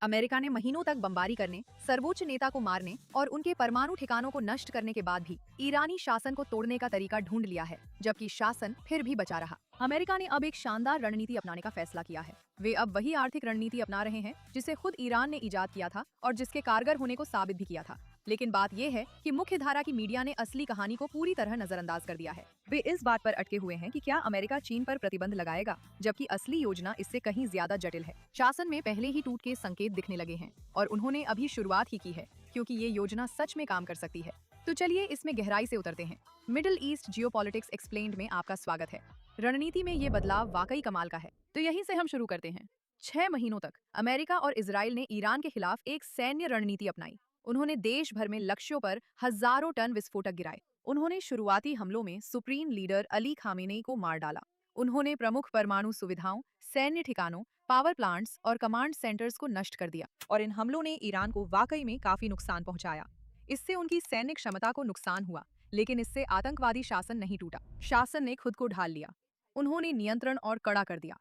America ने महीनों तक बमबारी करने, सर्वोच्च नेता को मारने और उनके परमाणु ठिकानों को नष्ट करने के बाद भी ईरानी शासन को तोड़ने का तरीका ढूंढ लिया है, जबकि शासन फिर भी बचा रहा। अमेरिका ने अब एक शानदार रणनीति अपनाने का फैसला किया है। वे अब वही आर्थिक रणनीति अपना रहे हैं जिसे खुद ईरान ने इजाद किया था और जिसके कारगर होने को साबित भी किया था। लेकिन बात यह है कि मुख्य धारा की मीडिया ने असली कहानी को पूरी तरह नजरअंदाज कर दिया है। वे इस बात पर अटके हुए हैं कि क्या अमेरिका चीन पर प्रतिबंध लगाएगा, जबकि असली योजना इससे कहीं ज्यादा जटिल है। शासन में पहले ही टूट के संकेत दिखने लगे हैं और उन्होंने अभी शुरुआत ही की है, क्योंकि ये योजना सच में काम कर सकती है। तो चलिए इसमें गहराई से उतरते हैं। मिडिल ईस्ट जियोपॉलिटिक्स एक्सप्लेन्ड में आपका स्वागत है। रणनीति में ये बदलाव वाकई कमाल का है, तो यहीं से हम शुरू करते हैं। 6 महीनों तक अमेरिका और इजराइल ने ईरान के खिलाफ एक सैन्य रणनीति अपनाई। उन्होंने देश भर में लक्ष्यों पर हजारों टन विस्फोटक गिराए। उन्होंने शुरुआती हमलों में सुप्रीम लीडर अली खामेनेई को मार डाला। उन्होंने प्रमुख परमाणु सुविधाओं, सैन्य ठिकानों, पावर प्लांट्स और कमांड सेंटर्स को नष्ट कर दिया। और इन हमलों ने ईरान को वाकई में काफी नुकसान पहुंचाया। इससे उनकी सैन्य क्षमता को नुकसान हुआ, लेकिन इससे आतंकवादी शासन नहीं टूटा। शासन ने खुद को ढाल लिया। उन्होंने नियंत्रण और कड़ा कर दिया।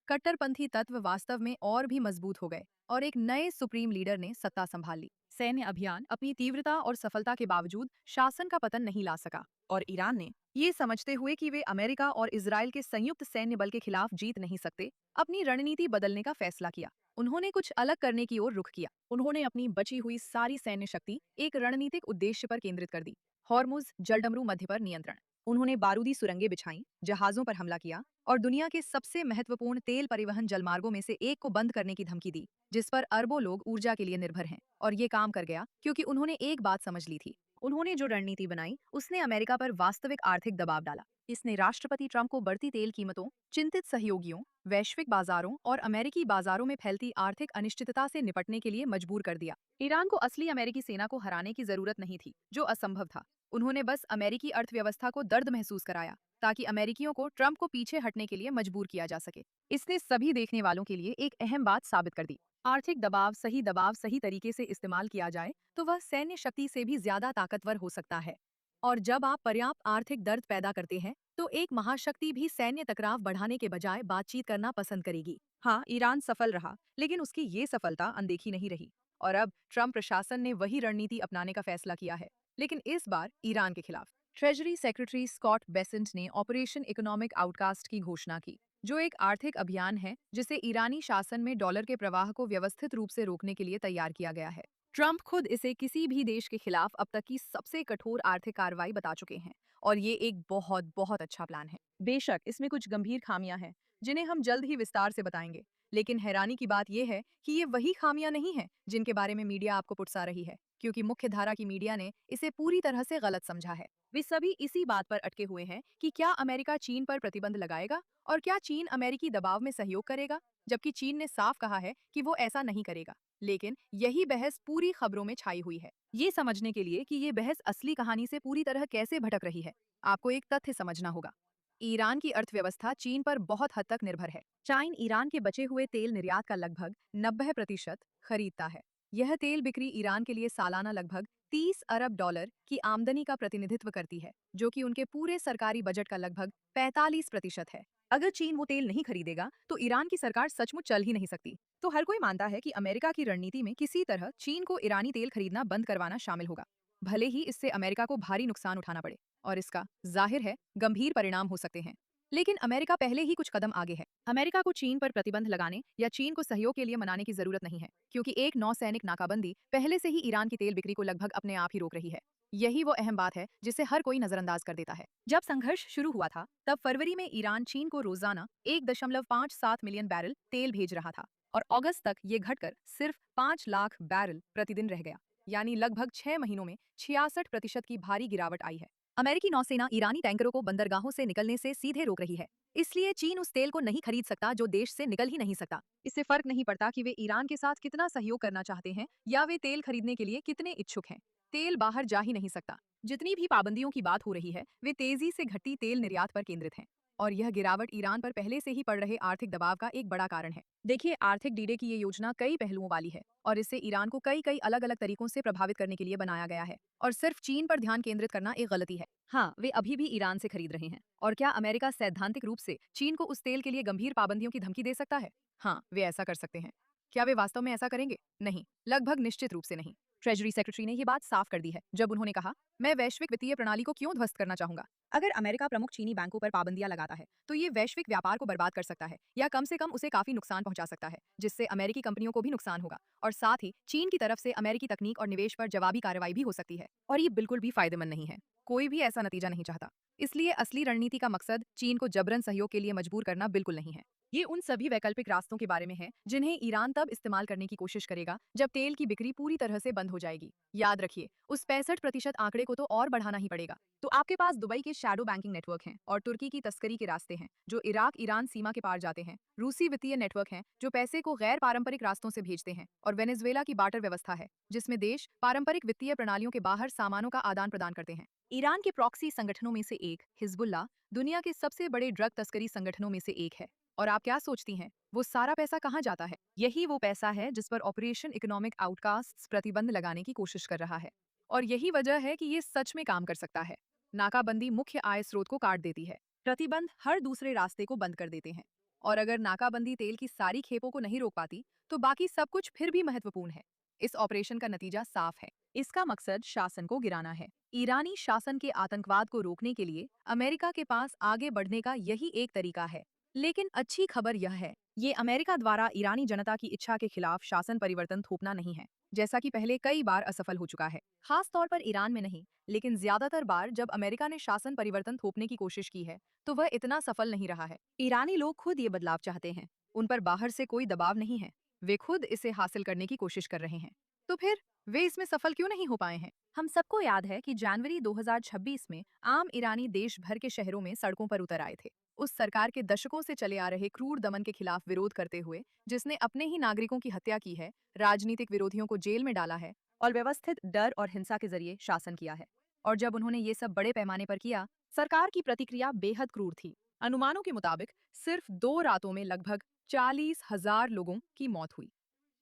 कट्टरपंथी तत्व वास्तव में और भी मजबूत हो गए और एक नए सुप्रीम लीडर ने सत्ता संभाल ली। सैन्य अभियान अपनी तीव्रता और सफलता के बावजूद शासन का पतन नहीं ला सका और ईरान ने ये समझते हुए कि वे अमेरिका और इजराइल के संयुक्त सैन्य बल के खिलाफ जीत नहीं सकते, अपनी रणनीति बदलने का फैसला किया। उन्होंने कुछ अलग करने की ओर रुख किया। उन्होंने अपनी बची हुई सारी सैन्य शक्ति एक रणनीतिक उद्देश्य पर केंद्रित कर दी। हॉर्मुज जलडमरू मध्य पर नियंत्रण। उन्होंने बारूदी सुरंगें बिछाई, जहाजों पर हमला किया और दुनिया के सबसे महत्वपूर्ण तेल परिवहन जलमार्गों में से एक को बंद करने की धमकी दी, जिस पर अरबों लोग ऊर्जा के लिए निर्भर हैं। और ये काम कर गया क्योंकि उन्होंने एक बात समझ ली थी। उन्होंने जो रणनीति बनाई उसने अमेरिका पर वास्तविक आर्थिक दबाव डाला। इसने राष्ट्रपति ट्रंप को बढ़ती तेल कीमतों, चिंतित सहयोगियों, वैश्विक बाजारों और अमेरिकी बाजारों में फैलती आर्थिक अनिश्चितता से निपटने के लिए मजबूर कर दिया। ईरान को असली अमेरिकी सेना को हराने की जरूरत नहीं थी, जो असंभव था। उन्होंने बस अमेरिकी अर्थव्यवस्था को दर्द महसूस कराया, ताकि अमेरिकियों को ट्रंप को पीछे हटने के लिए मजबूर किया जा सके। इसने सभी देखने वालों के लिए एक अहम बात साबित कर दी। आर्थिक दबाव सही तरीके से इस्तेमाल किया जाए तो वह सैन्य शक्ति से भी ज्यादा ताकतवर हो सकता है। और जब आप पर्याप्त आर्थिक दर्द पैदा करते हैं तो एक महाशक्ति भी सैन्य टकराव बढ़ाने के बजाय बातचीत करना पसंद करेगी। हाँ, ईरान सफल रहा, लेकिन उसकी ये सफलता अनदेखी नहीं रही और अब ट्रंप प्रशासन ने वही रणनीति अपनाने का फैसला किया है, लेकिन इस बार ईरान के खिलाफ। ट्रेजरी सेक्रेटरी स्कॉट बेसेंट ने ऑपरेशन इकोनॉमिक आउटकास्ट की घोषणा की, जो एक आर्थिक अभियान है जिसे ईरानी शासन में डॉलर के प्रवाह को व्यवस्थित रूप से रोकने के लिए तैयार किया गया है। ट्रंप खुद इसे किसी भी देश के खिलाफ अब तक की सबसे कठोर आर्थिक कार्रवाई बता चुके हैं और ये एक बहुत बहुत अच्छा प्लान है। बेशक इसमें कुछ गंभीर खामियां हैं, जिन्हें हम जल्द ही विस्तार से बताएंगे, लेकिन हैरानी की बात यह है कि ये वही खामियां नहीं हैं जिनके बारे में मीडिया आपको पुटसा रही है, क्योंकि मुख्य धारा की मीडिया ने इसे पूरी तरह से गलत समझा है। वे सभी इसी बात पर अटके हुए हैं कि क्या अमेरिका चीन पर प्रतिबंध लगाएगा और क्या चीन अमेरिकी दबाव में सहयोग करेगा, जबकि चीन ने साफ कहा है कि वो ऐसा नहीं करेगा। लेकिन यही बहस पूरी खबरों में छाई हुई है। ये समझने के लिए कि ये बहस असली कहानी से पूरी तरह कैसे भटक रही है, आपको एक तथ्य समझना होगा। ईरान की अर्थव्यवस्था चीन पर बहुत हद तक निर्भर है। चीन ईरान के बचे हुए तेल निर्यात का लगभग 90% खरीदता है। यह तेल बिक्री ईरान के लिए सालाना लगभग 30 अरब डॉलर की आमदनी का प्रतिनिधित्व करती है, जो कि उनके पूरे सरकारी बजट का लगभग 45% है। अगर चीन वो तेल नहीं खरीदेगा तो ईरान की सरकार सचमुच चल ही नहीं सकती। तो हर कोई मानता है कि अमेरिका की रणनीति में किसी तरह चीन को ईरानी तेल खरीदना बंद करवाना शामिल होगा, भले ही इससे अमेरिका को भारी नुकसान उठाना पड़े और इसका जाहिर है गंभीर परिणाम हो सकते हैं। लेकिन अमेरिका पहले ही कुछ कदम आगे है। अमेरिका को चीन पर प्रतिबंध लगाने या चीन को सहयोग के लिए मनाने की जरूरत नहीं है, क्योंकि एक नौसैनिक नाकाबंदी पहले से ही ईरान की तेल बिक्री को लगभग अपने आप ही रोक रही है। यही वो अहम बात है जिसे हर कोई नजरअंदाज कर देता है। जब संघर्ष शुरू हुआ था तब फरवरी में ईरान चीन को रोजाना 1.57 मिलियन बैरल तेल भेज रहा था और अगस्त तक ये घटकर सिर्फ 5 लाख बैरल प्रतिदिन रह गया, यानी लगभग 6 महीनों में 66% की भारी गिरावट आई है। अमेरिकी नौसेना ईरानी टैंकरों को बंदरगाहों से निकलने से सीधे रोक रही है, इसलिए चीन उस तेल को नहीं खरीद सकता जो देश से निकल ही नहीं सकता। इससे फर्क नहीं पड़ता कि वे ईरान के साथ कितना सहयोग करना चाहते हैं या वे तेल खरीदने के लिए कितने इच्छुक हैं, तेल बाहर जा ही नहीं सकता। जितनी भी पाबंदियों की बात हो रही है वे तेजी से घटती तेल निर्यात पर केंद्रित हैं और यह गिरावट ईरान पर पहले से ही पड़ रहे आर्थिक दबाव का एक बड़ा कारण है। देखिए, आर्थिक डीडे की ये योजना कई पहलुओं वाली है और इससे ईरान को कई कई अलग अलग तरीकों से प्रभावित करने के लिए बनाया गया है और सिर्फ चीन पर ध्यान केंद्रित करना एक गलती है। हाँ, वे अभी भी ईरान से खरीद रहे हैं। और क्या अमेरिका सैद्धांतिक रूप से चीन को उस तेल के लिए गंभीर पाबंदियों की धमकी दे सकता है? हाँ, वे ऐसा कर सकते हैं। क्या वे वास्तव में ऐसा करेंगे? नहीं, लगभग निश्चित रूप से नहीं। ट्रेजरी सेक्रेटरी ने ये बात साफ कर दी है जब उन्होंने कहा, मैं वैश्विक वित्तीय प्रणाली को क्यों ध्वस्त करना चाहूंगा। अगर अमेरिका प्रमुख चीनी बैंकों पर पाबंदियां लगाता है तो ये वैश्विक व्यापार को बर्बाद कर सकता है या कम से कम उसे काफी नुकसान पहुंचा सकता है, जिससे अमेरिकी कंपनियों को भी नुकसान होगा और साथ ही चीन की तरफ से अमेरिकी तकनीक और निवेश पर जवाबी कार्रवाई भी हो सकती है और ये बिल्कुल भी फायदेमंद नहीं है। कोई भी ऐसा नतीजा नहीं चाहता। इसलिए असली रणनीति का मकसद चीन को जबरन सहयोग के लिए मजबूर करना बिल्कुल नहीं है। ये उन सभी वैकल्पिक रास्तों के बारे में है जिन्हें ईरान तब इस्तेमाल करने की कोशिश करेगा जब तेल की बिक्री पूरी तरह से बंद हो जाएगी। याद रखिए, उस 65% आंकड़े को तो और बढ़ाना ही पड़ेगा। तो आपके पास दुबई के शैडो बैंकिंग नेटवर्क हैं और तुर्की की तस्करी के रास्ते हैं जो इराक ईरान सीमा के पार जाते हैं। रूसी वित्तीय नेटवर्क हैं जो पैसे को गैर पारंपरिक रास्तों से भेजते हैं और वेनेजुएला की बार्टर व्यवस्था है जिसमें देश पारंपरिक वित्तीय प्रणालियों के बाहर सामानों का आदान प्रदान करते हैं। ईरान के प्रॉक्सी संगठनों में से एक हिजबुल्लाह दुनिया के सबसे बड़े ड्रग तस्करी संगठनों में से एक है। और आप क्या सोचती हैं, वो सारा पैसा कहाँ जाता है? यही वो पैसा है जिस पर ऑपरेशन इकोनॉमिक आउटकास्ट्स प्रतिबंध लगाने की कोशिश कर रहा है। और यही वजह है कि ये सच में काम कर सकता है। नाकाबंदी मुख्य आय स्रोत को काट देती है, प्रतिबंध हर दूसरे रास्ते को बंद कर देते हैं। और अगर नाकाबंदी तेल की सारी खेपों को नहीं रोक पाती तो बाकी सब कुछ फिर भी महत्वपूर्ण है। इस ऑपरेशन का नतीजा साफ है, इसका मकसद शासन को गिराना है। ईरानी शासन के आतंकवाद को रोकने के लिए अमेरिका के पास आगे बढ़ने का यही एक तरीका है। लेकिन अच्छी खबर यह है, ये अमेरिका द्वारा ईरानी जनता की इच्छा के खिलाफ शासन परिवर्तन थोपना नहीं है, जैसा कि पहले कई बार असफल हो चुका है। खास तौर पर ईरान में नहीं, लेकिन ज्यादातर बार जब अमेरिका ने शासन परिवर्तन थोपने की कोशिश की है तो वह इतना सफल नहीं रहा है। ईरानी लोग खुद ये बदलाव चाहते हैं, उन पर बाहर से कोई दबाव नहीं है, वे खुद इसे हासिल करने की कोशिश कर रहे हैं। तो फिर वे इसमें सफल क्यों नहीं हो पाए हैं? हम सबको याद है कि जनवरी 2026 में आम ईरानी देश भर के शहरों में सड़कों पर उतर आए थे, उस सरकार के दशकों से चले आ रहे क्रूर दमन के खिलाफ विरोध करते हुए, जिसने अपने ही नागरिकों की हत्या की है, राजनीतिक विरोधियों को जेल में डाला है और व्यवस्थित डर और हिंसा के जरिए शासन किया है। और जब उन्होंने ये सब बड़े पैमाने पर किया, सरकार की प्रतिक्रिया बेहद क्रूर थी। अनुमानों के मुताबिक सिर्फ 2 रातों में लगभग 40,000 लोगों की मौत हुई।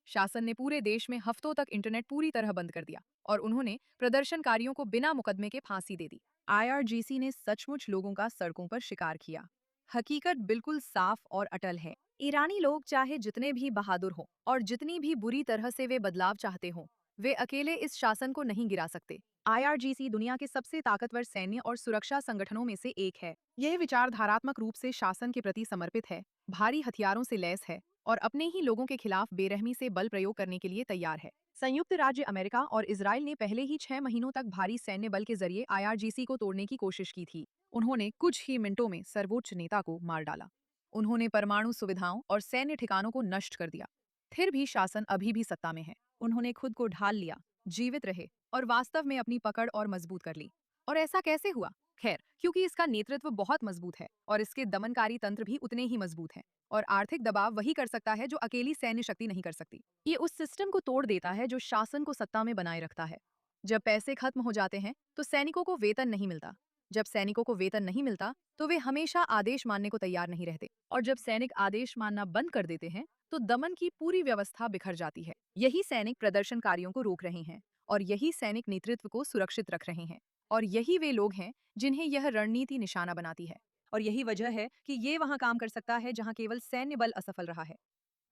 शासन ने पूरे देश में हफ्तों तक इंटरनेट पूरी तरह बंद कर दिया और उन्होंने प्रदर्शनकारियों को बिना मुकदमे के फांसी दे दी। आईआरजीसी ने सचमुच लोगों का सड़कों पर शिकार किया। हकीकत बिल्कुल साफ और अटल है। ईरानी लोग चाहे जितने भी बहादुर हों और जितनी भी बुरी तरह से वे बदलाव चाहते हों, वे अकेले इस शासन को नहीं गिरा सकते। आईआरजीसी दुनिया के सबसे ताकतवर सैन्य और सुरक्षा संगठनों में से एक है। यह विचारधारात्मक रूप से शासन के प्रति समर्पित है, भारी हथियारों से लैस है और अपने ही लोगों के खिलाफ बेरहमी से बल प्रयोग करने के लिए तैयार है। संयुक्त राज्य अमेरिका और इजराइल ने पहले ही 6 महीनों तक भारी सैन्य बल के जरिए आईआरजीसी को तोड़ने की कोशिश की थी। उन्होंने कुछ ही मिनटों में सर्वोच्च नेता को मार डाला। उन्होंने परमाणु सुविधाओं और सैन्य ठिकानों को नष्ट कर दिया। फिर भी शासन अभी भी सत्ता में है। उन्होंने खुद को ढाल लिया, जीवित रहे और वास्तव में अपनी पकड़ और मजबूत कर ली। और ऐसा कैसे हुआ? खैर, क्योंकि इसका नेतृत्व बहुत मजबूत है और इसके दमनकारी तंत्र भी उतने ही मजबूत हैं। और आर्थिक दबाव वही कर सकता है जो अकेली सैन्य शक्ति नहीं कर सकती। ये उस सिस्टम को तोड़ देता है जो शासन को सत्ता में बनाए रखता है। जब पैसे खत्म हो जाते हैं तो सैनिकों को वेतन नहीं मिलता। जब सैनिकों को वेतन नहीं मिलता तो वे हमेशा आदेश मानने को तैयार नहीं रहते। और जब सैनिक आदेश मानना बंद कर देते हैं तो दमन की पूरी व्यवस्था बिखर जाती है। यही सैनिक प्रदर्शनकारियों को रोक रहे हैं और यही सैनिक नेतृत्व को सुरक्षित रख रहे हैं। और यही वे लोग हैं जिन्हें यह रणनीति निशाना बनाती है। और यही वजह है कि ये वहां काम कर सकता है जहां केवल सैन्य बल असफल रहा है।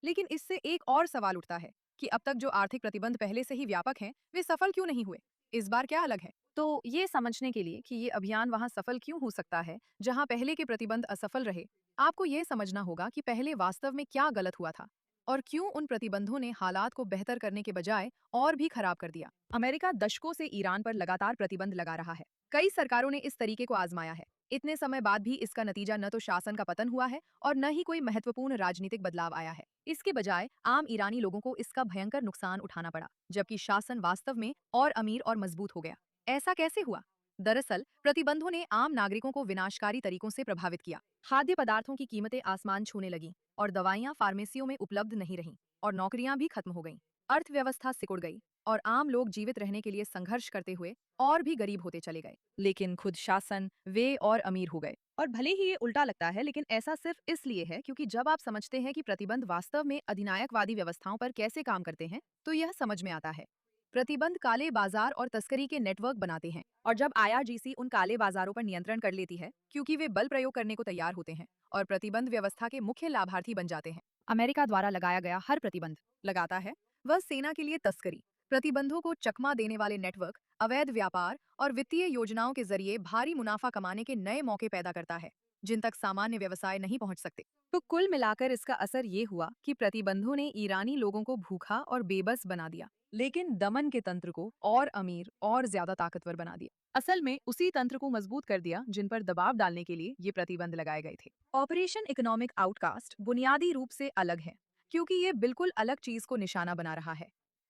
लेकिन इससे एक और सवाल उठता है कि अब तक जो आर्थिक प्रतिबंध पहले से ही व्यापक हैं, वे सफल क्यों नहीं हुए? इस बार क्या अलग है? तो ये समझने के लिए कि ये अभियान वहां सफल क्यों हो सकता है जहां पहले के प्रतिबंध असफल रहे, आपको ये समझना होगा कि पहले वास्तव में क्या गलत हुआ था और क्यों उन प्रतिबंधों ने हालात को बेहतर करने के बजाय और भी खराब कर दिया। अमेरिका दशकों से ईरान पर लगातार प्रतिबंध लगा रहा है। कई सरकारों ने इस तरीके को आजमाया है। इतने समय बाद भी इसका नतीजा न तो शासन का पतन हुआ है और न ही कोई महत्वपूर्ण राजनीतिक बदलाव आया है। इसके बजाय आम ईरानी लोगों को इसका भयंकर नुकसान उठाना पड़ा, जबकि शासन वास्तव में और अमीर और मजबूत हो गया। ऐसा कैसे हुआ? दरअसल प्रतिबंधों ने आम नागरिकों को विनाशकारी तरीकों से प्रभावित किया। खाद्य पदार्थों की कीमतें आसमान छूने लगीं और दवाइयां फार्मेसियों में उपलब्ध नहीं रहीं और नौकरियां भी खत्म हो गईं। अर्थव्यवस्था सिकुड़ गई और आम लोग जीवित रहने के लिए संघर्ष करते हुए और भी गरीब होते चले गए। लेकिन खुद शासन, वे और अमीर हो गए। और भले ही ये उल्टा लगता है, लेकिन ऐसा सिर्फ इसलिए है क्योंकि जब आप समझते हैं कि प्रतिबंध वास्तव में अधिनायकवादी व्यवस्थाओं पर कैसे काम करते हैं, तो यह समझ में आता है। प्रतिबंध काले बाजार और तस्करी के नेटवर्क बनाते हैं और जब आईआरजीसी उन काले बाजारों पर नियंत्रण कर लेती है क्योंकि वे बल प्रयोग करने को तैयार होते हैं और प्रतिबंध व्यवस्था के मुख्य लाभार्थी बन जाते हैं, अमेरिका द्वारा लगाया गया हर प्रतिबंध लगाता है वह सेना के लिए तस्करी, प्रतिबंधों को चकमा देने वाले नेटवर्क, अवैध व्यापार और वित्तीय योजनाओं के जरिए भारी मुनाफा कमाने के नए मौके पैदा करता है जिन तक सामान्य व्यवसाय नहीं पहुंच सकते। तो कुल मिलाकर इसका असर ये हुआ कि प्रतिबंधों ने ईरानी लोगों को भूखा और बेबस बना दिया, लेकिन दमन के तंत्र को और अमीर और ज्यादा ताकतवर बना दिया। असल में उसी तंत्र को मजबूत कर दिया जिन पर दबाव डालने के लिए ये प्रतिबंध लगाए गए थे। ऑपरेशन इकोनॉमिक आउटकास्ट बुनियादी रूप से अलग है क्योंकि ये बिल्कुल अलग चीज को निशाना बना रहा है।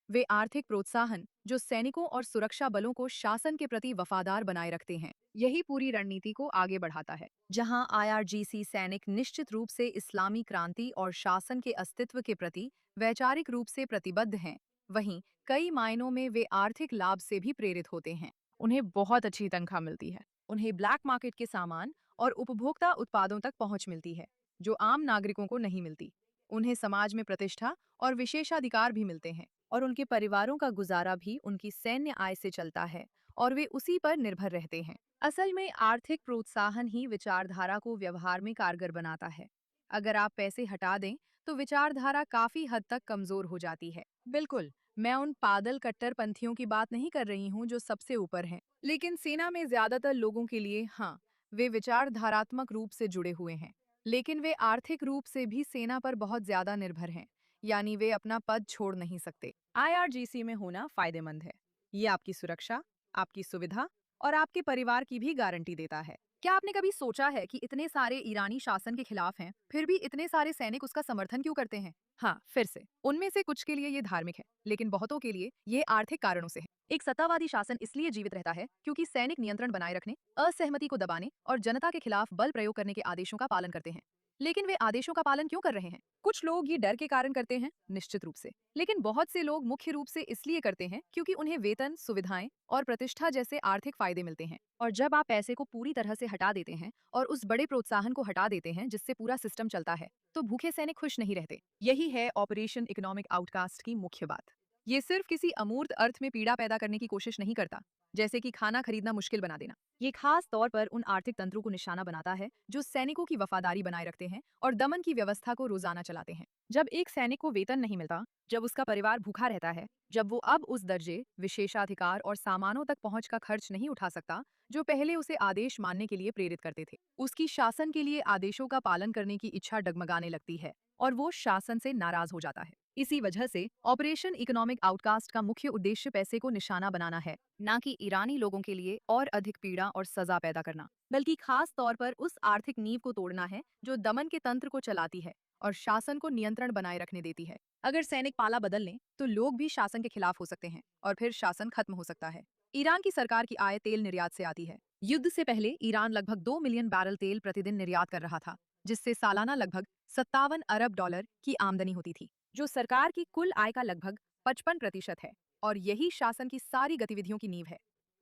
वे आर्थिक प्रोत्साहन जो सैनिकों और सुरक्षा बलों को शासन के प्रति वफादार बनाए रखते हैं, यही पूरी रणनीति को आगे बढ़ाता है। जहां आईआरजीसी सैनिक निश्चित रूप से इस्लामी क्रांति और शासन के अस्तित्व के प्रति वैचारिक रूप से प्रतिबद्ध हैं, वहीं कई मायनों में वे आर्थिक लाभ से भी प्रेरित होते हैं। उन्हें बहुत अच्छी तनख्वाह मिलती है, उन्हें ब्लैक मार्केट के सामान और उपभोक्ता उत्पादों तक पहुंच मिलती है जो आम नागरिकों को नहीं मिलती। उन्हें समाज में प्रतिष्ठा और विशेषाधिकार भी मिलते हैं और उनके परिवारों का गुजारा भी उनकी सैन्य आय से चलता है और वे उसी पर निर्भर रहते हैं। असल में आर्थिक प्रोत्साहन ही विचारधारा को व्यवहार में कारगर बनाता है। अगर आप पैसे हटा दें तो विचारधारा काफी हद तक कमजोर हो जाती है। बिल्कुल, मैं उन पागल कट्टरपंथियों की बात नहीं कर रही हूँ जो सबसे ऊपर हैं, लेकिन सेना में ज्यादातर लोगों के लिए हाँ, वे विचारधारात्मक रूप से जुड़े हुए हैं, लेकिन वे आर्थिक रूप से भी सेना पर बहुत ज्यादा निर्भर हैं, यानी वे अपना पद छोड़ नहीं सकते। आईआरजीसी में होना फायदेमंद है। ये आपकी सुरक्षा, आपकी सुविधा और आपके परिवार की भी गारंटी देता है। क्या आपने कभी सोचा है कि इतने सारे ईरानी शासन के खिलाफ हैं, फिर भी इतने सारे सैनिक उसका समर्थन क्यों करते हैं? हाँ, फिर से उनमें से कुछ के लिए ये धार्मिक है, लेकिन बहुतों के लिए ये आर्थिक कारणों से है। एक सत्तावादी शासन इसलिए जीवित रहता है क्योंकि सैनिक नियंत्रण बनाए रखने, असहमति को दबाने और जनता के खिलाफ बल प्रयोग करने के आदेशों का पालन करते हैं। लेकिन वे आदेशों का पालन क्यों कर रहे हैं? कुछ लोग ये डर के कारण करते हैं, निश्चित रूप से, लेकिन बहुत से लोग मुख्य रूप से इसलिए करते हैं क्योंकि उन्हें वेतन, सुविधाएं और प्रतिष्ठा जैसे आर्थिक फायदे मिलते हैं। और जब आप पैसे को पूरी तरह से हटा देते हैं और उस बड़े प्रोत्साहन को हटा देते हैं जिससे पूरा सिस्टम चलता है, तो भूखे सैनिक खुश नहीं रहते। यही है ऑपरेशन इकोनॉमिक आउटकास्ट की मुख्य बात। ये सिर्फ किसी अमूर्त अर्थ में पीड़ा पैदा करने की कोशिश नहीं करता, जैसे कि खाना खरीदना मुश्किल बना देना। ये खास तौर पर उन आर्थिक तंत्रों को निशाना बनाता है जो सैनिकों की वफादारी बनाए रखते हैं और दमन की व्यवस्था को रोजाना चलाते हैं। जब एक सैनिक को वेतन नहीं मिलता, जब उसका परिवार भूखा रहता है, जब वो अब उस दर्जे, विशेषाधिकार और सामानों तक पहुंच का खर्च नहीं उठा सकता जो पहले उसे आदेश मानने के लिए प्रेरित करते थे, उसकी शासन के लिए आदेशों का पालन करने की इच्छा डगमगाने लगती है और वो शासन से नाराज हो जाता है। इसी वजह से ऑपरेशन इकोनॉमिक आउटकास्ट का मुख्य उद्देश्य पैसे को निशाना बनाना है, न कि ईरानी लोगों के लिए और अधिक पीड़ा और सजा पैदा करना, बल्कि खास तौर पर उस आर्थिक नींव को तोड़ना है जो दमन के तंत्र को चलाती है और शासन को नियंत्रण बनाए रखने देती है। अगर सैनिक पाला बदल लें तो लोग भी शासन के खिलाफ हो सकते हैं और फिर शासन खत्म हो सकता है। ईरान की सरकार की आय तेल निर्यात से आती है। युद्ध से पहले ईरान लगभग 2 मिलियन बैरल तेल प्रतिदिन निर्यात कर रहा था, जिससे सालाना लगभग 57 अरब डॉलर की आमदनी होती थी, जो सरकार की कुल आय का लगभग 55% है और यही शासन की सारी गतिविधियों की नींव है।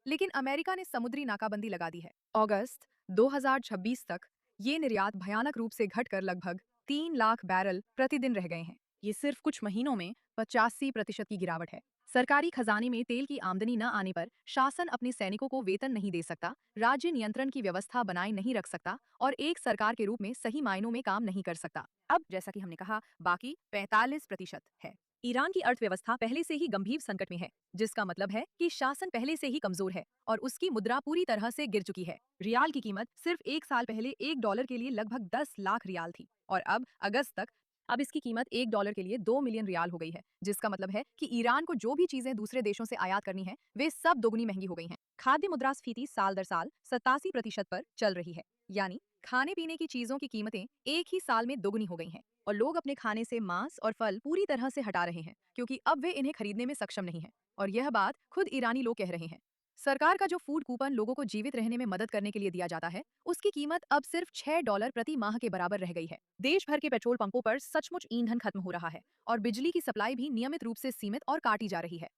लेकिन अमेरिका ने समुद्री नाकाबंदी लगा दी है। अगस्त 2026 तक ये निर्यात भयानक रूप से घटकर लगभग 3 लाख बैरल प्रतिदिन रह गए हैं। ये सिर्फ कुछ महीनों में 85% की गिरावट है। सरकारी खजाने में तेल की आमदनी न आने पर शासन अपने सैनिकों को वेतन नहीं दे सकता, राज्य नियंत्रण की व्यवस्था बनाए नहीं रख सकता और एक सरकार के रूप में सही मायनों में काम नहीं कर सकता। अब जैसा कि हमने कहा, बाकी 45% है। ईरान की अर्थव्यवस्था पहले से ही गंभीर संकट में है, जिसका मतलब है कि शासन पहले से ही कमजोर है और उसकी मुद्रा पूरी तरह से गिर चुकी है। रियाल की कीमत सिर्फ एक साल पहले $1 के लिए लगभग 10 लाख रियाल थी और अब अगस्त तक अब इसकी कीमत $1 के लिए 2 मिलियन रियाल हो गई है, जिसका मतलब है कि ईरान को जो भी चीजें दूसरे देशों से आयात करनी है वे सब दोगुनी महंगी हो गई हैं। खाद्य मुद्रास्फीति साल दर साल 87% पर चल रही है, यानी खाने पीने की चीजों की कीमतें एक ही साल में दोगुनी हो गई हैं और लोग अपने खाने से मांस और फल पूरी तरह से हटा रहे हैं क्योंकि अब वे इन्हें खरीदने में सक्षम नहीं हैं। और यह बात खुद ईरानी लोग कह रहे हैं। सरकार का जो फूड कूपन लोगों को जीवित रहने में मदद करने के लिए दिया जाता है, उसकी कीमत अब सिर्फ $6 प्रति माह के बराबर रह गई है। देश भर के पेट्रोल पंपों पर सचमुच ईंधन खत्म हो रहा है और बिजली की सप्लाई भी नियमित रूप से सीमित और काटी जा रही है।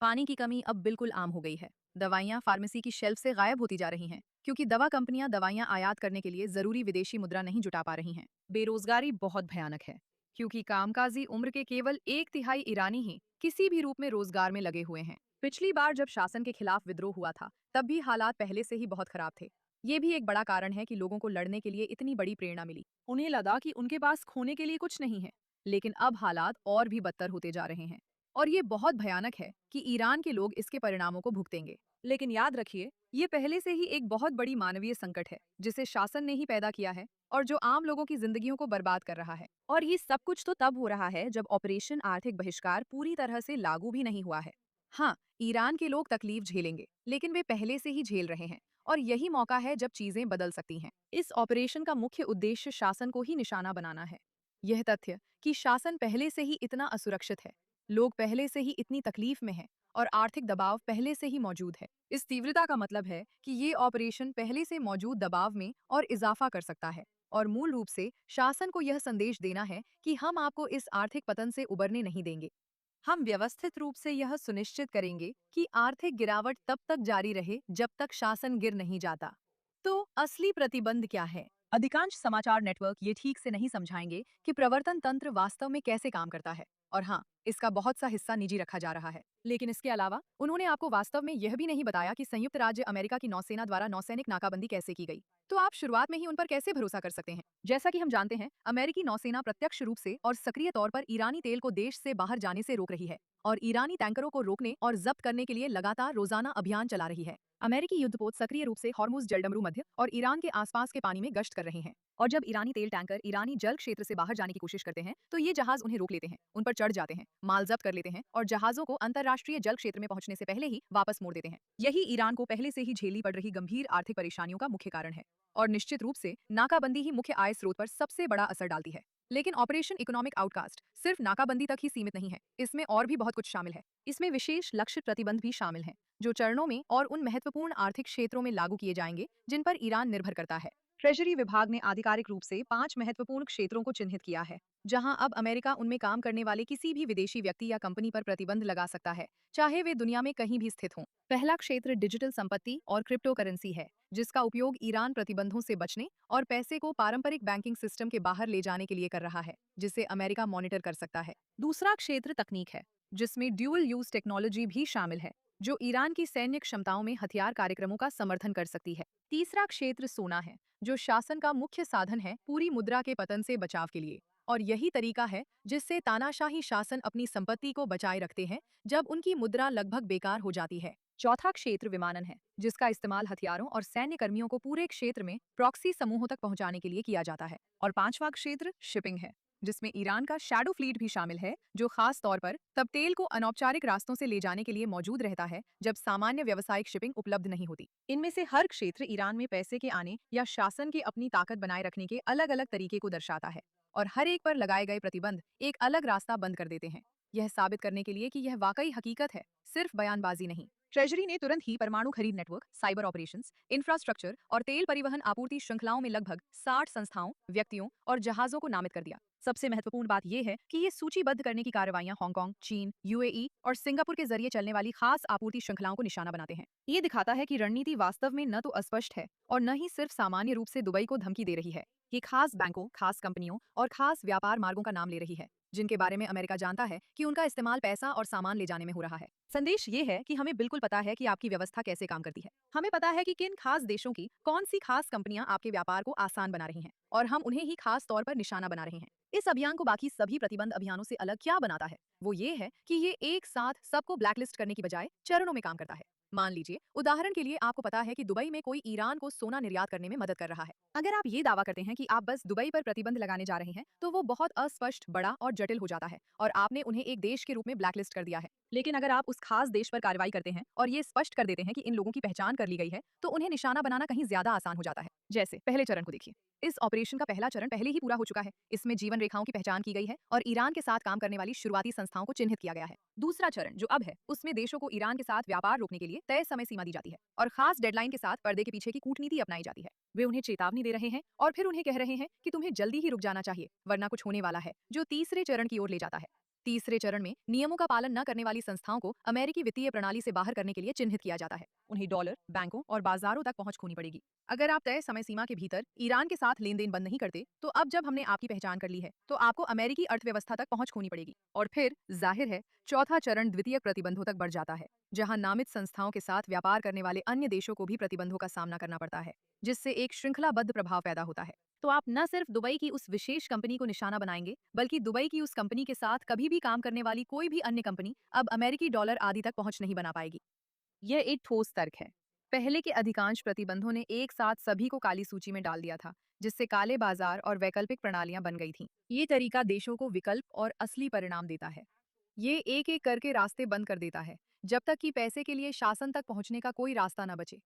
पानी की कमी अब बिल्कुल आम हो गई है। दवाइयां फार्मेसी की शेल्फ से गायब होती जा रही हैं क्योंकि दवा कंपनियां दवाइयां आयात करने के लिए जरूरी विदेशी मुद्रा नहीं जुटा पा रही हैं। बेरोजगारी बहुत भयानक है क्योंकि कामकाजी उम्र के केवल 1/3 ईरानी ही किसी भी रूप में रोजगार में लगे हुए हैं। पिछली बार जब शासन के खिलाफ विद्रोह हुआ था, तब भी हालात पहले से ही बहुत खराब थे। ये भी एक बड़ा कारण है कि लोगों को लड़ने के लिए इतनी बड़ी प्रेरणा मिली। उन्हें लगा कि उनके पास खोने के लिए कुछ नहीं है। लेकिन अब हालात और भी बदतर होते जा रहे हैं और ये बहुत भयानक है कि ईरान के लोग इसके परिणामों को भुगतेंगे। लेकिन याद रखिए, ये पहले से ही एक बहुत बड़ी मानवीय संकट है जिसे शासन ने ही पैदा किया है और जो आम लोगों की जिंदगियों को बर्बाद कर रहा है। और ये सब कुछ तो तब हो रहा है जब ऑपरेशन आर्थिक बहिष्कार पूरी तरह से लागू भी नहीं हुआ है। हाँ, ईरान के लोग तकलीफ झेलेंगे, लेकिन वे पहले से ही झेल रहे हैं और यही मौका है जब चीजें बदल सकती हैं। इस ऑपरेशन का मुख्य उद्देश्य शासन को ही निशाना बनाना है। यह तथ्य कि शासन पहले से ही इतना असुरक्षित है, लोग पहले से ही इतनी तकलीफ में हैं और आर्थिक दबाव पहले से ही मौजूद है। इस तीव्रता का मतलब है कि ये ऑपरेशन पहले से मौजूद दबाव में और इजाफा कर सकता है और मूल रूप से शासन को यह संदेश देना है कि हम आपको इस आर्थिक पतन से उबरने नहीं देंगे। हम व्यवस्थित रूप से यह सुनिश्चित करेंगे कि आर्थिक गिरावट तब तक जारी रहे जब तक शासन गिर नहीं जाता। तो असली प्रतिबंध क्या है? अधिकांश समाचार नेटवर्क ये ठीक से नहीं समझाएंगे कि प्रवर्तन तंत्र वास्तव में कैसे काम करता है। और हाँ, इसका बहुत सा हिस्सा निजी रखा जा रहा है। लेकिन इसके अलावा उन्होंने आपको वास्तव में यह भी नहीं बताया कि संयुक्त राज्य अमेरिका की नौसेना द्वारा नौसैनिक नाकाबंदी कैसे की गई। तो आप शुरुआत में ही उन पर कैसे भरोसा कर सकते हैं? जैसा कि हम जानते हैं, अमेरिकी नौसेना प्रत्यक्ष रूप से और सक्रिय तौर पर ईरानी तेल को देश से बाहर जाने से रोक रही है और ईरानी टैंकरों को रोकने और जब्त करने के लिए लगातार रोजाना अभियान चला रही है। अमेरिकी युद्धपोत सक्रिय रूप से हॉर्मुज जलडमरू मध्य और ईरान के आसपास के पानी में गश्त कर रहे हैं और जब ईरानी तेल टैंकर ईरानी जल क्षेत्र से बाहर जाने की कोशिश करते हैं तो ये जहाज उन्हें रोक लेते हैं, उन पर चढ़ जाते हैं, माल जब्त कर लेते हैं और जहाजों को अंतर्राष्ट्रीय जल क्षेत्र में पहुंचने से पहले ही वापस मोड़ देते हैं। यही ईरान को पहले से ही झेलनी पड़ रही गंभीर आर्थिक परेशानियों का मुख्य कारण है और निश्चित रूप से नाकाबंदी ही मुख्य आय स्रोत पर सबसे बड़ा असर डालती है। लेकिन ऑपरेशन इकोनॉमिक आउटकास्ट सिर्फ नाकाबंदी तक ही सीमित नहीं है, इसमें और भी बहुत कुछ शामिल है। इसमें विशेष लक्षित प्रतिबंध भी शामिल हैं, जो चरणों में और उन महत्वपूर्ण आर्थिक क्षेत्रों में लागू किए जाएंगे जिन पर ईरान निर्भर करता है। ट्रेजरी विभाग ने आधिकारिक रूप से 5 महत्वपूर्ण क्षेत्रों को चिन्हित किया है, जहां अब अमेरिका उनमें काम करने वाले किसी भी विदेशी व्यक्ति या कंपनी पर प्रतिबंध लगा सकता है, चाहे वे दुनिया में कहीं भी स्थित हों। पहला क्षेत्र डिजिटल संपत्ति और क्रिप्टो करेंसी है, जिसका उपयोग ईरान प्रतिबंधों से बचने और पैसे को पारंपरिक बैंकिंग सिस्टम के बाहर ले जाने के लिए कर रहा है, जिसे अमेरिका मॉनिटर कर सकता है। दूसरा क्षेत्र तकनीक है, जिसमें ड्यूअल यूज टेक्नोलॉजी भी शामिल है, जो ईरान की सैन्य क्षमताओं में हथियार कार्यक्रमों का समर्थन कर सकती है। तीसरा क्षेत्र सोना है, जो शासन का मुख्य साधन है पूरी मुद्रा के पतन से बचाव के लिए, और यही तरीका है जिससे तानाशाही शासन अपनी संपत्ति को बचाए रखते हैं जब उनकी मुद्रा लगभग बेकार हो जाती है। चौथा क्षेत्र विमानन है, जिसका इस्तेमाल हथियारों और सैन्य कर्मियों को पूरे क्षेत्र में प्रॉक्सी समूहों तक पहुंचाने के लिए किया जाता है। और पांचवा क्षेत्र शिपिंग है, जिसमें ईरान का शैडो फ्लीट भी शामिल है, जो खास तौर पर तब तेल को अनौपचारिक रास्तों से ले जाने के लिए मौजूद रहता है जब सामान्य व्यावसायिक शिपिंग उपलब्ध नहीं होती। इनमें से हर क्षेत्र ईरान में पैसे के आने या शासन के अपनी ताकत बनाए रखने के अलग अलग तरीके को दर्शाता है और हर एक पर लगाए गए प्रतिबंध एक अलग रास्ता बंद कर देते हैं, यह साबित करने के लिए कि यह वाकई हकीकत है, सिर्फ बयानबाजी नहीं। ट्रेजरी ने तुरंत ही परमाणु खरीद नेटवर्क, साइबर ऑपरेशंस, इंफ्रास्ट्रक्चर और तेल परिवहन आपूर्ति श्रृंखलाओं में लगभग 60 संस्थाओं, व्यक्तियों और जहाजों को नामित कर दिया। सबसे महत्वपूर्ण बात यह है कि ये सूचीबद्ध करने की कार्रवाइयां हांगकांग, चीन, यूएई और सिंगापुर के जरिए चलने वाली खास आपूर्ति श्रृंखलाओं को निशाना बनाते हैं। ये दिखाता है कि रणनीति वास्तव में न तो अस्पष्ट है और न ही सिर्फ सामान्य रूप से दुबई को धमकी दे रही है। ये खास बैंकों, खास कंपनियों और खास व्यापार मार्गों का नाम ले रही है, जिनके बारे में अमेरिका जानता है कि उनका इस्तेमाल पैसा और सामान ले जाने में हो रहा है। संदेश ये है कि हमें बिल्कुल पता है कि आपकी व्यवस्था कैसे काम करती है। हमें पता है कि किन खास देशों की कौन सी खास कंपनियां आपके व्यापार को आसान बना रही हैं और हम उन्हें ही खास तौर पर निशाना बना रहे हैं। इस अभियान को बाकी सभी प्रतिबंध अभियानों से अलग क्या बनाता है, वो ये है कि ये एक साथ सबको ब्लैकलिस्ट करने की बजाय चरणों में काम करता है। मान लीजिए, उदाहरण के लिए आपको पता है कि दुबई में कोई ईरान को सोना निर्यात करने में मदद कर रहा है। अगर आप ये दावा करते हैं कि आप बस दुबई पर प्रतिबंध लगाने जा रहे हैं, तो वो बहुत अस्पष्ट, बड़ा और जटिल हो जाता है और आपने उन्हें एक देश के रूप में ब्लैकलिस्ट कर दिया है। लेकिन अगर आप उस खास देश पर कार्रवाई करते हैं और ये स्पष्ट कर देते हैं कि इन लोगों की पहचान कर ली गई है, तो उन्हें निशाना बनाना कहीं ज्यादा आसान हो जाता है। जैसे पहले चरण को देखिए। इस ऑपरेशन का पहला चरण पहले ही पूरा हो चुका है। इसमें जीवन रेखाओं की पहचान की गई है और ईरान के साथ काम करने वाली शुरुआती संस्थाओं को चिन्हित किया गया है। दूसरा चरण जो अब है, उसमें देशों को ईरान के साथ व्यापार रोकने के लिए तय समय सीमा दी जाती है और खास डेडलाइन के साथ पर्दे के पीछे की कूटनीति अपनाई जाती है। वे उन्हें चेतावनी दे रहे हैं और फिर उन्हें कह रहे हैं कि तुम्हें जल्दी ही रुक जाना चाहिए, वरना कुछ होने वाला है, जो तीसरे चरण की ओर ले जाता है। तीसरे चरण में नियमों का पालन न करने वाली संस्थाओं को अमेरिकी वित्तीय प्रणाली से बाहर करने के लिए चिन्हित किया जाता है। उन्हें डॉलर, बैंकों और बाजारों तक पहुंच खोनी पड़ेगी। अगर आप तय समय सीमा के भीतर ईरान के साथ लेन देन बंद नहीं करते, तो अब जब हमने आपकी पहचान कर ली है, तो आपको अमेरिकी अर्थव्यवस्था तक पहुंच खोनी पड़ेगी। और फिर जाहिर है, चौथा चरण द्वितीयक प्रतिबंधों तक बढ़ जाता है, जहां नामित संस्थाओं के साथ व्यापार करने वाले अन्य देशों को भी प्रतिबंधों का सामना करना पड़ता है, जिससे एक श्रृंखलाबद्ध प्रभाव पैदा होता है। तो आप न सिर्फ दुबई की उस विशेष कंपनी को निशाना बनाएंगे, बल्कि दुबई की उस कंपनी के साथ कभी भी काम करने वाली कोई भी अन्य कंपनी अब अमेरिकी डॉलर आदि तक पहुंच नहीं बना पाएगी। यह एक ठोस तर्क है। पहले के अधिकांश प्रतिबंधों ने एक साथ सभी को काली सूची में डाल दिया था, जिससे काले बाजार और वैकल्पिक प्रणालियां बन गई थीं। ये तरीका देशों को विकल्प और असली परिणाम देता है। ये एक एक करके रास्ते बंद कर देता है, जब तक कि पैसे के लिए शासन तक पहुंचने का कोई रास्ता न बचे।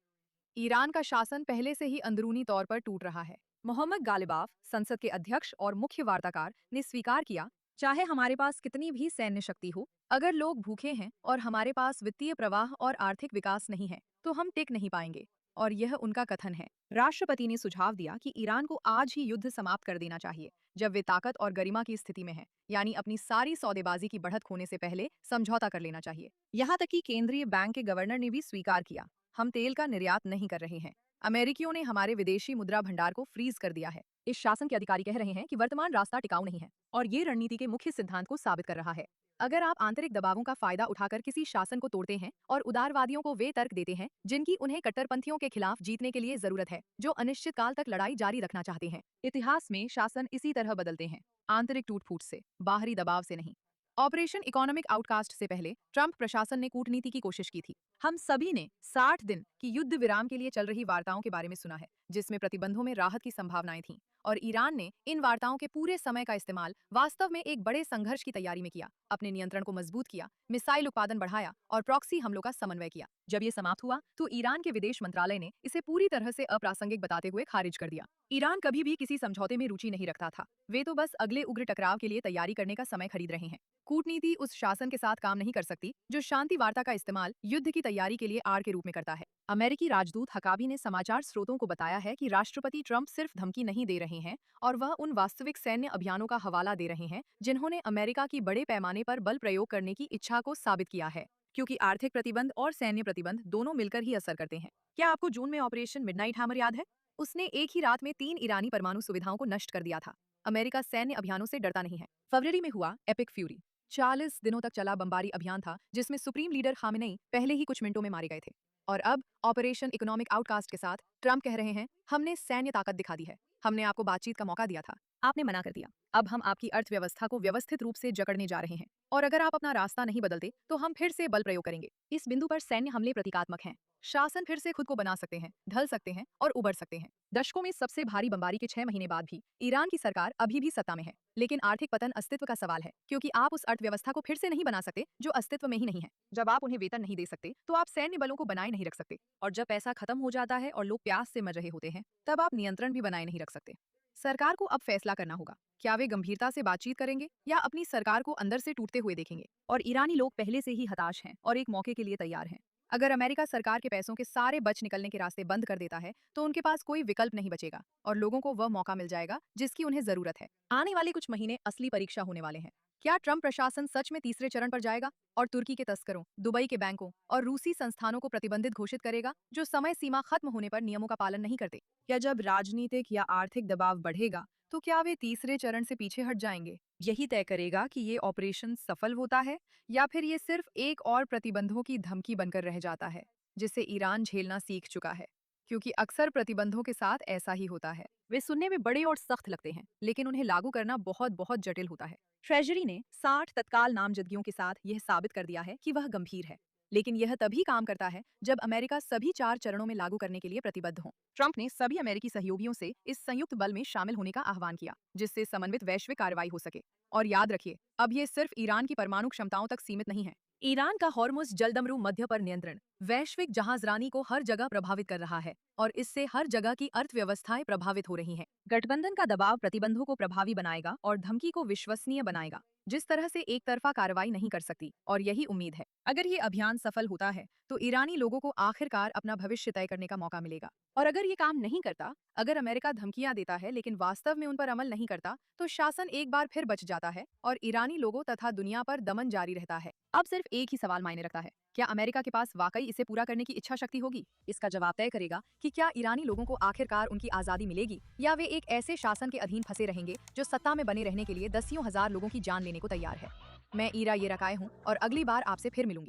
ईरान का शासन पहले से ही अंदरूनी तौर पर टूट रहा है। मोहम्मद गालिबाफ, संसद के अध्यक्ष और मुख्य वार्ताकार, ने स्वीकार किया, चाहे हमारे पास कितनी भी सैन्य शक्ति हो, अगर लोग भूखे हैं और हमारे पास वित्तीय प्रवाह और आर्थिक विकास नहीं है, तो हम टिक नहीं पाएंगे। और यह उनका कथन है। राष्ट्रपति ने सुझाव दिया कि ईरान को आज ही युद्ध समाप्त कर देना चाहिए, जब वे ताकत और गरिमा की स्थिति में है, यानी अपनी सारी सौदेबाजी की बढ़त खोने से पहले समझौता कर लेना चाहिए। यहाँ तक कि केंद्रीय बैंक के गवर्नर ने भी स्वीकार किया, हम तेल का निर्यात नहीं कर रहे हैं। अमेरिकियों ने हमारे विदेशी मुद्रा भंडार को फ्रीज कर दिया है। इस शासन के अधिकारी कह रहे हैं कि वर्तमान रास्ता टिकाऊ नहीं है, और ये रणनीति के मुख्य सिद्धांत को साबित कर रहा है। अगर आप आंतरिक दबावों का फायदा उठाकर किसी शासन को तोड़ते हैं और उदारवादियों को वे तर्क देते हैं जिनकी उन्हें कट्टरपंथियों के खिलाफ जीतने के लिए जरूरत है, जो अनिश्चित काल तक लड़ाई जारी रखना चाहते हैं, इतिहास में शासन इसी तरह बदलते हैं, आंतरिक टूट-फूट से, बाहरी दबाव से नहीं। ऑपरेशन इकोनॉमिक आउटकास्ट से पहले ट्रंप प्रशासन ने कूटनीति की कोशिश की थी। हम सभी ने 60 दिन की युद्ध विराम के लिए चल रही वार्ताओं के बारे में सुना है, जिसमें प्रतिबंधों में राहत की संभावनाएं थीं, और ईरान ने इन वार्ताओं के पूरे समय का इस्तेमाल वास्तव में एक बड़े संघर्ष की तैयारी में किया, अपने नियंत्रण को मजबूत किया, मिसाइल उत्पादन बढ़ाया और प्रॉक्सी हमलों का समन्वय किया। जब ये समाप्त हुआ तो ईरान के विदेश मंत्रालय ने इसे पूरी तरह से अप्रासंगिक बताते हुए खारिज कर दिया। ईरान कभी भी किसी समझौते में रुचि नहीं रखता था, वे तो बस अगले उग्र टकराव के लिए तैयारी करने का समय खरीद रहे हैं। कूटनीति उस शासन के साथ काम नहीं कर सकती जो शांति वार्ता का इस्तेमाल युद्ध की तैयारी के लिए आड़ के रूप में करता है। अमेरिकी राजदूत हकाबी ने समाचार स्रोतों को बताया है कि राष्ट्रपति ट्रंप सिर्फ धमकी नहीं दे रहे हैं, और वह उन वास्तविक सैन्य अभियानों का हवाला दे रहे हैं जिन्होंने अमेरिका की बड़े पैमाने पर बल प्रयोग करने की इच्छा को साबित किया है, क्योंकि आर्थिक प्रतिबंध और सैन्य प्रतिबंध दोनों मिलकर ही असर करते हैं। क्या आपको जून में ऑपरेशन मिडनाइट हैमर याद है? उसने एक ही रात में 3 ईरानी परमाणु सुविधाओं को नष्ट कर दिया था। अमेरिका सैन्य अभियानों से डरता नहीं है। फरवरी में हुआ एपिक फ्यूरी 40 दिनों तक चला बमबारी अभियान था, जिसमें सुप्रीम लीडर खामेनेई पहले ही कुछ मिनटों में मारे गए थे। और अब ऑपरेशन इकोनॉमिक आउटकास्ट के साथ ट्रंप कह रहे हैं, हमने सैन्य ताकत दिखा दी है, हमने आपको बातचीत का मौका दिया था, आपने मना कर दिया, अब हम आपकी अर्थव्यवस्था को व्यवस्थित रूप से जकड़ने जा रहे हैं, और अगर आप अपना रास्ता नहीं बदलते तो हम फिर से बल प्रयोग करेंगे। इस बिंदु पर सैन्य हमले प्रतीकात्मक हैं। शासन फिर से खुद को बना सकते हैं, ढल सकते हैं और उबर सकते हैं। दशकों में सबसे भारी बमबारी के 6 महीने बाद भी ईरान की सरकार अभी भी सत्ता में है, लेकिन आर्थिक पतन अस्तित्व का सवाल है, क्योंकि आप उस अर्थव्यवस्था को फिर से नहीं बना सकते जो अस्तित्व में ही नहीं है। जब आप उन्हें वेतन नहीं दे सकते तो आप सैन्य बलों को बनाए नहीं रख सकते, और जब पैसा खत्म हो जाता है और लोग प्यास से मर रहे होते हैं, तब आप नियंत्रण भी बनाए नहीं रख सकते। सरकार को अब फैसला करना होगा, क्या वे गंभीरता से बातचीत करेंगे या अपनी सरकार को अंदर से टूटते हुए देखेंगे। और ईरानी लोग पहले से ही हताश हैं और एक मौके के लिए तैयार हैं। अगर अमेरिका सरकार के पैसों के सारे बच निकलने के रास्ते बंद कर देता है तो उनके पास कोई विकल्प नहीं बचेगा, और लोगों को वह मौका मिल जाएगा जिसकी उन्हें जरूरत है। आने वाले कुछ महीने असली परीक्षा होने वाले हैं। क्या ट्रंप प्रशासन सच में तीसरे चरण पर जाएगा और तुर्की के तस्करों, दुबई के बैंकों और रूसी संस्थानों को प्रतिबंधित घोषित करेगा जो समय सीमा खत्म होने पर नियमों का पालन नहीं करते? या जब राजनीतिक या आर्थिक दबाव बढ़ेगा तो क्या वे तीसरे चरण से पीछे हट जाएंगे? यही तय करेगा कि ये ऑपरेशन सफल होता है या फिर ये सिर्फ एक और प्रतिबंधों की धमकी बनकर रह जाता है, जिसे ईरान झेलना सीख चुका है। क्योंकि अक्सर प्रतिबंधों के साथ ऐसा ही होता है, वे सुनने में बड़े और सख्त लगते हैं, लेकिन उन्हें लागू करना बहुत बहुत जटिल होता है। ट्रेजरी ने 60 तत्काल नामजदगियों के साथ यह साबित कर दिया है कि वह गंभीर है, लेकिन यह तभी काम करता है जब अमेरिका सभी 4 चरणों में लागू करने के लिए प्रतिबद्ध हो। ट्रंप ने सभी अमेरिकी सहयोगियों से इस संयुक्त बल में शामिल होने का आह्वान किया, जिससे समन्वित वैश्विक कार्रवाई हो सके। और याद रखिए, अब ये सिर्फ ईरान की परमाणु क्षमताओं तक सीमित नहीं है। ईरान का हॉर्मुज़ जलदमरू मध्य पर नियंत्रण वैश्विक जहाजरानी को हर जगह प्रभावित कर रहा है, और इससे हर जगह की अर्थव्यवस्थाएं प्रभावित हो रही हैं। गठबंधन का दबाव प्रतिबंधों को प्रभावी बनाएगा और धमकी को विश्वसनीय बनाएगा, जिस तरह से एक तरफा कार्रवाई नहीं कर सकती, और यही उम्मीद है। अगर ये अभियान सफल होता है तो ईरानी लोगों को आखिरकार अपना भविष्य तय करने का मौका मिलेगा। और अगर ये काम नहीं करता, अगर अमेरिका धमकियां देता है लेकिन वास्तव में उन पर अमल नहीं करता, तो शासन एक बार फिर बच जाता है और ईरानी लोगों तथा दुनिया पर दमन जारी रहता है। अब सिर्फ एक ही सवाल मायने रखता है, क्या अमेरिका के पास वाकई इसे पूरा करने की इच्छा शक्ति होगी? इसका जवाब तय करेगा कि क्या ईरानी लोगों को आखिरकार उनकी आजादी मिलेगी, या वे एक ऐसे शासन के अधीन फंसे रहेंगे जो सत्ता में बने रहने के लिए दसियों हजार लोगों की जान लेने को तैयार है। मैं ईरा येराकाय हूँ और अगली बार आपसे फिर मिलूंगी।